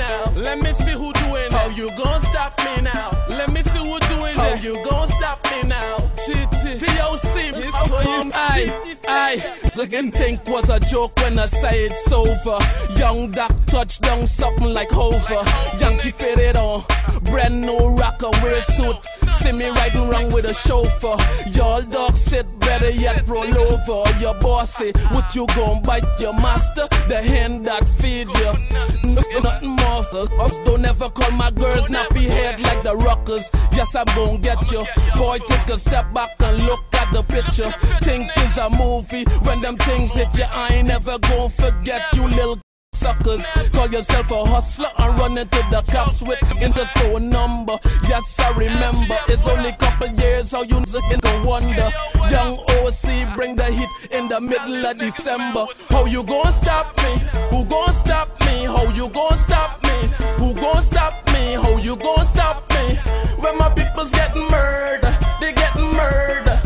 now? Let me see who doing that. How you gon' stop me now? Let me see who doing that. How you gon' stop me now? GT, TOC, it's for you. I second think was a joke when I say it's over. Young Doc touchdown something like Hover. Yankee fitted on, brand new rocker wear suit. See me riding wrong with a chauffeur. Y'all dogs sit better yet roll over. Your boss say, what you gon' bite your master? The hand that feed you. Nothing more. Don't ever call my girls nappy head like the rockers. Yes, I'm gon' get you. Boy, take a step back and look at the picture. Think it's a movie when them things hit you. I ain't never gon' forget you little suckers. Call yourself a hustler and run into the cops with the phone number. Yes, I remember. It's only couple years how you can wonder. Young OC bring the heat in the middle of December. How you gon' stop me? Who gon' stop me? How you gon' stop me? Who gon' stop me? How you gon' stop me? When my people's getting murdered, they getting murdered.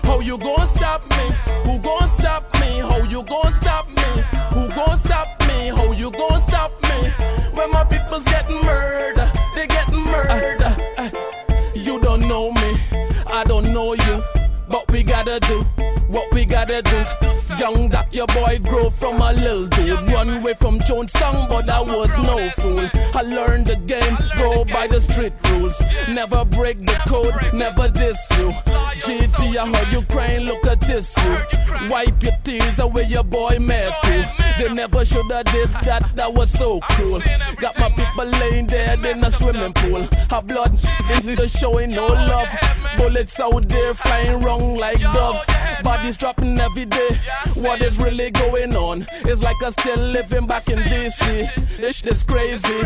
How you gon' stop me? Who gon' stop me? How you gon' stop me? Who gon' stop me? How you gon' stop me? When my people's getting murdered, they getting murdered. You don't know me, I don't know you, but we gotta do what we gotta do. Young Doc, your boy grow from a little dude. Run away from Jonestown, but I was no fool. I learned the game, go by the street rules. Never break the code, never diss you. GT, I heard you crying, look at this you. Wipe your tears away, your boy mad too. They never shoulda did that, that was so cool. Got my people laying dead in a swimming pool. Her blood is showing no love. Bullets out there flying wrong like doves. Bodies dropping every day. What is really going on? It's like I'm still living back in DC. This shit is crazy.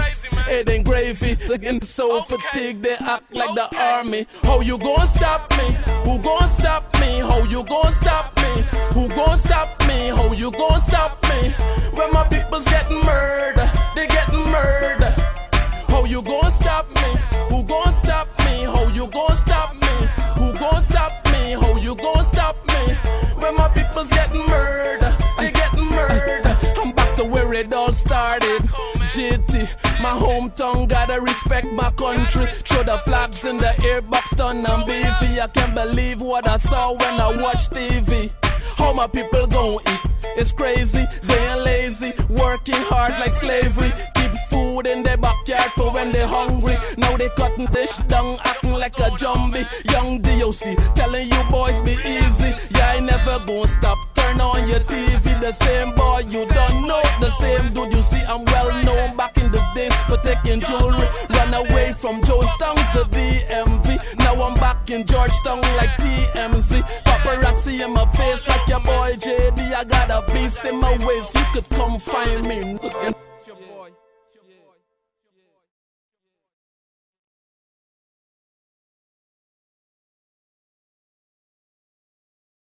It ain't gravy. Looking so fatigued, they act like the army. How you gon' stop me? Who gon' stop me? How you gon' stop me? Who gon' stop me? How you gon' stop me? When my people's getting murdered, they getting murdered. How you gon' stop me? Who gon' stop me? How you gon' stop me? Who gon' stop me? How you gon' stop me? When my people's getting murdered, they getting murdered. I'm back to where it all started. GT, my hometown, gotta respect my country. Throw the flags in the air, Buxton and BV. I can't believe what I saw when I watched TV. How my people gon' eat? It's crazy, they ain't lazy, working hard like slavery. Keep food in their backyard for when they're hungry. Now they cutting this down, acting like a zombie. Young DOC, telling you boys be easy. Yeah, I never gon' stop. Turn on your TV, the same boy you don't know, the same dude you see. I'm well known back in the days for taking jewelry. Run away from Jonestown to DMV. Now I'm back in Georgetown like TMZ. Paparazzi in my face like your boy JD. I got a piece in my waist, you could come find me.